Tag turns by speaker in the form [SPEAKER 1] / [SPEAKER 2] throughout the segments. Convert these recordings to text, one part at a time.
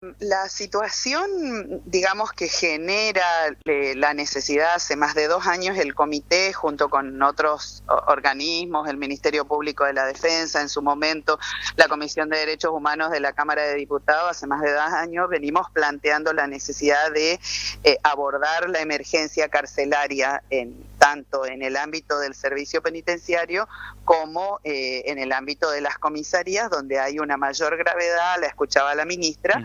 [SPEAKER 1] La situación, digamos, que genera la necesidad hace más de 2 años el comité, junto con otros organismos, el Ministerio Público de la Defensa, en su momento la Comisión de Derechos Humanos de la Cámara de Diputados, hace más de 2 años venimos planteando la necesidad de abordar la emergencia carcelaria tanto en el ámbito del servicio penitenciario como en el ámbito de las comisarías, donde hay una mayor gravedad, la escuchaba la ministra,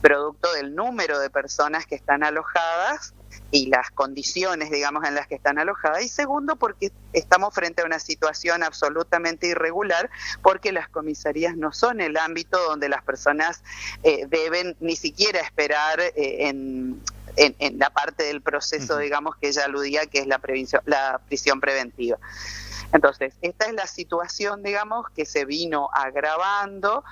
[SPEAKER 1] producto del número de personas que están alojadas y las condiciones, digamos, en las que están alojadas. Y segundo, porque estamos frente a una situación absolutamente irregular, porque las comisarías no son el ámbito donde las personas deben ni siquiera esperar en la parte del proceso, digamos, que ella aludía, que es la prisión preventiva. Entonces, esta es la situación, digamos, que se vino agravando.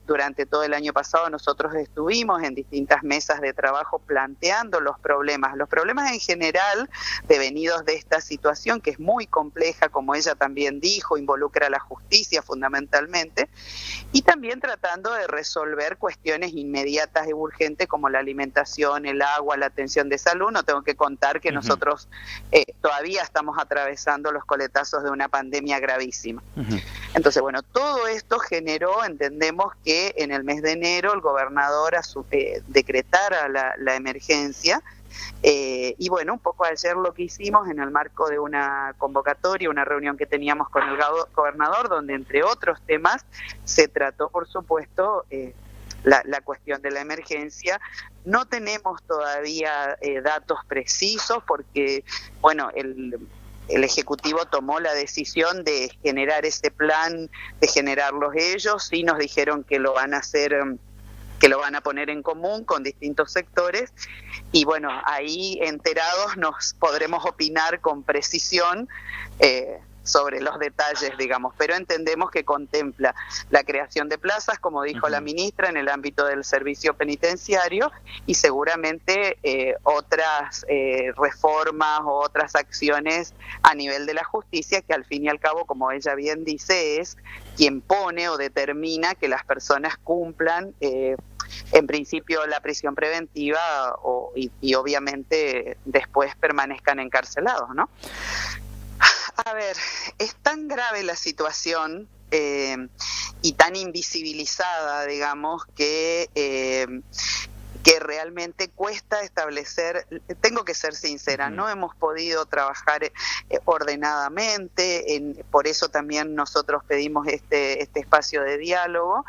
[SPEAKER 1] Durante todo el año pasado nosotros estuvimos en distintas mesas de trabajo planteando los problemas en general devenidos de esta situación, que es muy compleja, como ella también dijo, involucra a la justicia fundamentalmente, y también tratando de resolver cuestiones inmediatas y urgentes como la alimentación, el agua, la atención de salud. No tengo que contar que nosotros todavía estamos atravesando los coletazos de una pandemia gravísima. Entonces, bueno, todo esto generó, entendemos que en el mes de enero el gobernador decretara la emergencia. Y bueno, un poco ayer lo que hicimos en el marco de una convocatoria, una reunión que teníamos con el gobernador, donde entre otros temas se trató, por supuesto, la cuestión de la emergencia. No tenemos todavía datos precisos porque, bueno, el Ejecutivo tomó la decisión de generar ese plan, de generarlos ellos, y nos dijeron que lo van a hacer, que lo van a poner en común con distintos sectores, y bueno, ahí enterados nos podremos opinar con precisión sobre los detalles, digamos, pero entendemos que contempla la creación de plazas, como dijo la ministra, en el ámbito del servicio penitenciario, y seguramente otras reformas o otras acciones a nivel de la justicia, que al fin y al cabo, como ella bien dice, es quien pone o determina que las personas cumplan en principio la prisión preventiva y obviamente después permanezcan encarcelados, ¿no? A ver, es tan grave la situación y tan invisibilizada, digamos, que realmente cuesta establecer. Tengo que ser sincera, no hemos podido trabajar ordenadamente, por eso también nosotros pedimos este espacio de diálogo.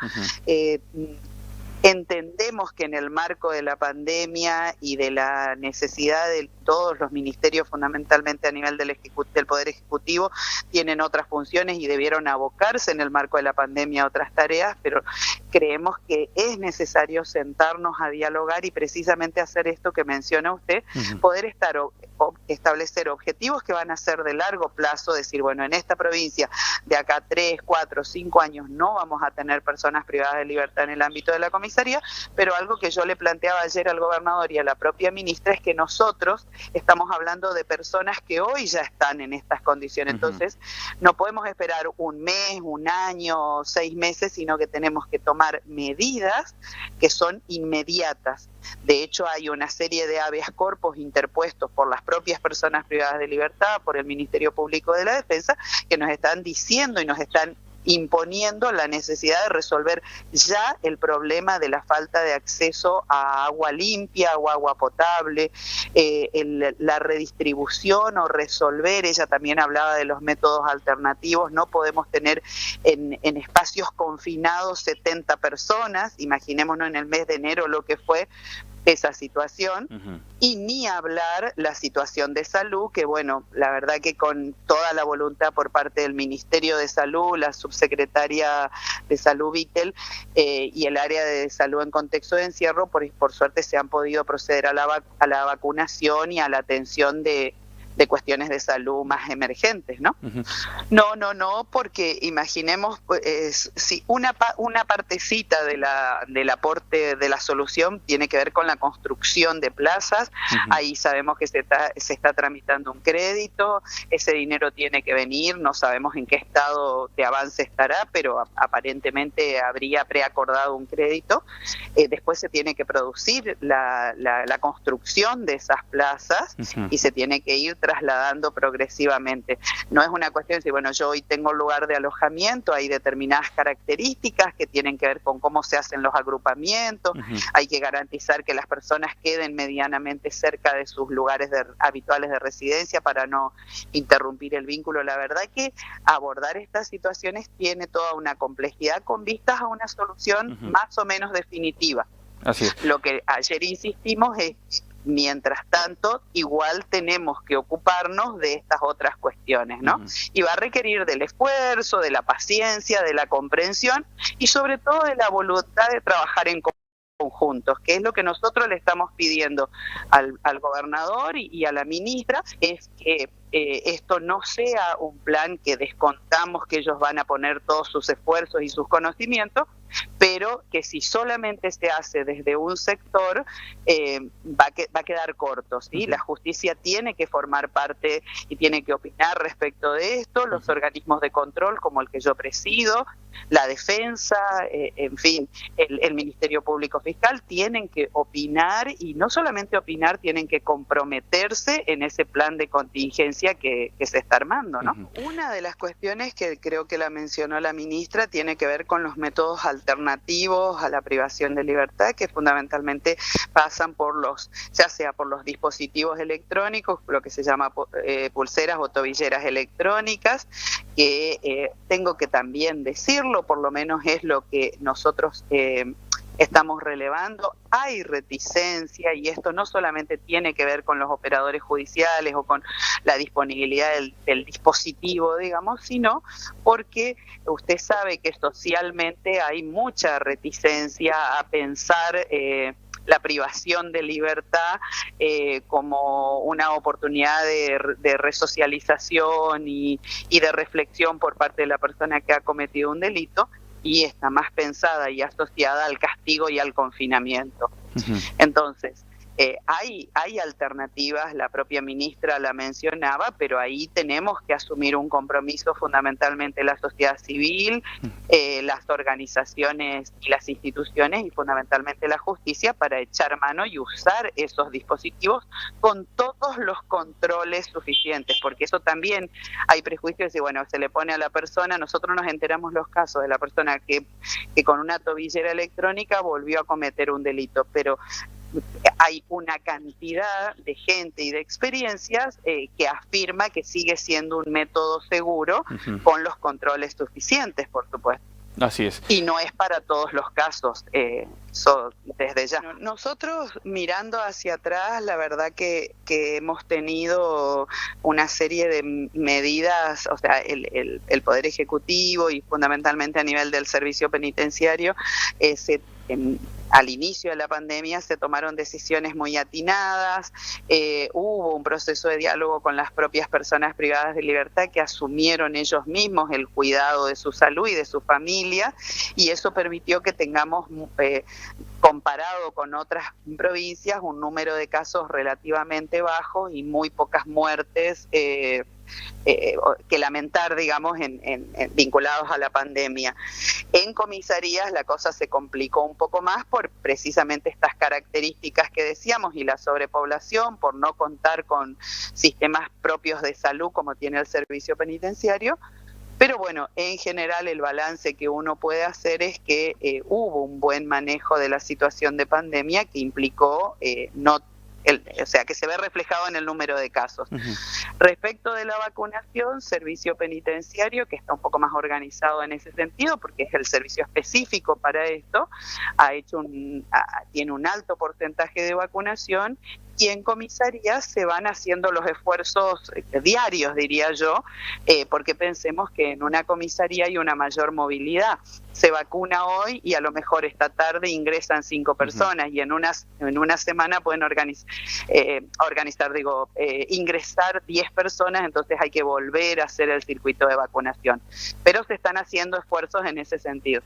[SPEAKER 1] Entendemos que en el marco de la pandemia y de la necesidad de todos los ministerios, fundamentalmente a nivel del Poder Ejecutivo, tienen otras funciones y debieron abocarse en el marco de la pandemia a otras tareas, pero creemos que es necesario sentarnos a dialogar y precisamente hacer esto que menciona usted, poder establecer objetivos que van a ser de largo plazo, decir, bueno, en esta provincia de acá 3, 4, 5 años no vamos a tener personas privadas de libertad en el ámbito de la comisaría, pero algo que yo le planteaba ayer al gobernador y a la propia ministra es que nosotros estamos hablando de personas que hoy ya están en estas condiciones. Entonces no podemos esperar un mes, un año, 6 meses, sino que tenemos que tomar medidas que son inmediatas. De hecho, hay una serie de habeas corpus interpuestos por las propias personas privadas de libertad, por el Ministerio Público de la Defensa, que nos están diciendo y nos están imponiendo la necesidad de resolver ya el problema de la falta de acceso a agua limpia o agua potable, la redistribución o resolver. Ella también hablaba de los métodos alternativos. No podemos tener en espacios confinados 70 personas, imaginémonos en el mes de enero lo que fue esa situación, y ni hablar la situación de salud, que bueno, la verdad que con toda la voluntad por parte del Ministerio de Salud, la subsecretaria de Salud Vittel y el área de salud en contexto de encierro, por suerte se han podido proceder a la vacunación y a la atención de de cuestiones de salud más emergentes, ¿no?
[SPEAKER 2] Ujú.
[SPEAKER 1] No, porque imaginemos, si una partecita del aporte de la solución tiene que ver con la construcción de plazas, ahí sabemos que se está tramitando un crédito, ese dinero tiene que venir, no sabemos en qué estado de avance estará, pero aparentemente habría preacordado un crédito. Después se tiene que producir la construcción de esas plazas y se tiene que ir trasladando progresivamente. No es una cuestión de decir, bueno, yo hoy tengo lugar de alojamiento, hay determinadas características que tienen que ver con cómo se hacen los agrupamientos, hay que garantizar que las personas queden medianamente cerca de sus lugares habituales de residencia para no interrumpir el vínculo. La verdad que abordar estas situaciones tiene toda una complejidad con vistas a una solución más o menos definitiva.
[SPEAKER 2] Así es.
[SPEAKER 1] Lo que ayer insistimos es que, mientras tanto, igual tenemos que ocuparnos de estas otras cuestiones, ¿no? Y va a requerir del esfuerzo, de la paciencia, de la comprensión y sobre todo de la voluntad de trabajar en conjuntos, que es lo que nosotros le estamos pidiendo al gobernador y a la ministra, es que esto no sea un plan que descontamos que ellos van a poner todos sus esfuerzos y sus conocimientos, pero que si solamente se hace desde un sector, va a quedar corto, ¿sí? La justicia tiene que formar parte y tiene que opinar respecto de esto, los organismos de control como el que yo presido, la defensa, en fin, el Ministerio Público Fiscal tienen que opinar y no solamente opinar, tienen que comprometerse en ese plan de contingencia que se está armando, ¿no? Una de las cuestiones que creo que la mencionó la ministra tiene que ver con los métodos alternativos a la privación de libertad, que fundamentalmente pasan por ya sea por los dispositivos electrónicos, lo que se llama pulseras o tobilleras electrónicas, que tengo que también decirlo, por lo menos es lo que nosotros estamos relevando, hay reticencia, y esto no solamente tiene que ver con los operadores judiciales o con la disponibilidad del dispositivo, digamos, sino porque usted sabe que socialmente hay mucha reticencia a pensar la privación de libertad como una oportunidad de resocialización y de reflexión por parte de la persona que ha cometido un delito, y está más pensada y asociada al castigo y al confinamiento. Entonces, hay alternativas, la propia ministra la mencionaba, pero ahí tenemos que asumir un compromiso, fundamentalmente la sociedad civil, las organizaciones y las instituciones y fundamentalmente la justicia, para echar mano y usar esos dispositivos con todos los controles suficientes, porque eso también hay prejuicios y bueno, se le pone a la persona, nosotros nos enteramos los casos de la persona que con una tobillera electrónica volvió a cometer un delito, pero hay una cantidad de gente y de experiencias que afirma que sigue siendo un método seguro con los controles suficientes, por supuesto.
[SPEAKER 2] Así es.
[SPEAKER 1] Y no es para todos los casos, desde ya. Nosotros, mirando hacia atrás, la verdad que hemos tenido una serie de medidas, o sea, el Poder Ejecutivo y fundamentalmente a nivel del servicio penitenciario, al inicio de la pandemia se tomaron decisiones muy atinadas, hubo un proceso de diálogo con las propias personas privadas de libertad que asumieron ellos mismos el cuidado de su salud y de su familia, y eso permitió que tengamos, comparado con otras provincias, un número de casos relativamente bajo y muy pocas muertes que lamentar, digamos, vinculados a la pandemia. En comisarías la cosa se complicó un poco más por precisamente estas características que decíamos y la sobrepoblación, por no contar con sistemas propios de salud como tiene el servicio penitenciario. Pero bueno, en general el balance que uno puede hacer es que hubo un buen manejo de la situación de pandemia que implicó o sea, que se ve reflejado en el número de casos. Respecto de la vacunación, servicio penitenciario, que está un poco más organizado en ese sentido, porque es el servicio específico para esto, tiene un alto porcentaje de vacunación y en comisarías se van haciendo los esfuerzos diarios, diría yo, porque pensemos que en una comisaría hay una mayor movilidad. Se vacuna hoy y a lo mejor esta tarde ingresan 5 personas y en una semana pueden ingresar 10 personas, entonces hay que volver a hacer el circuito de vacunación. Pero se están haciendo esfuerzos en ese sentido.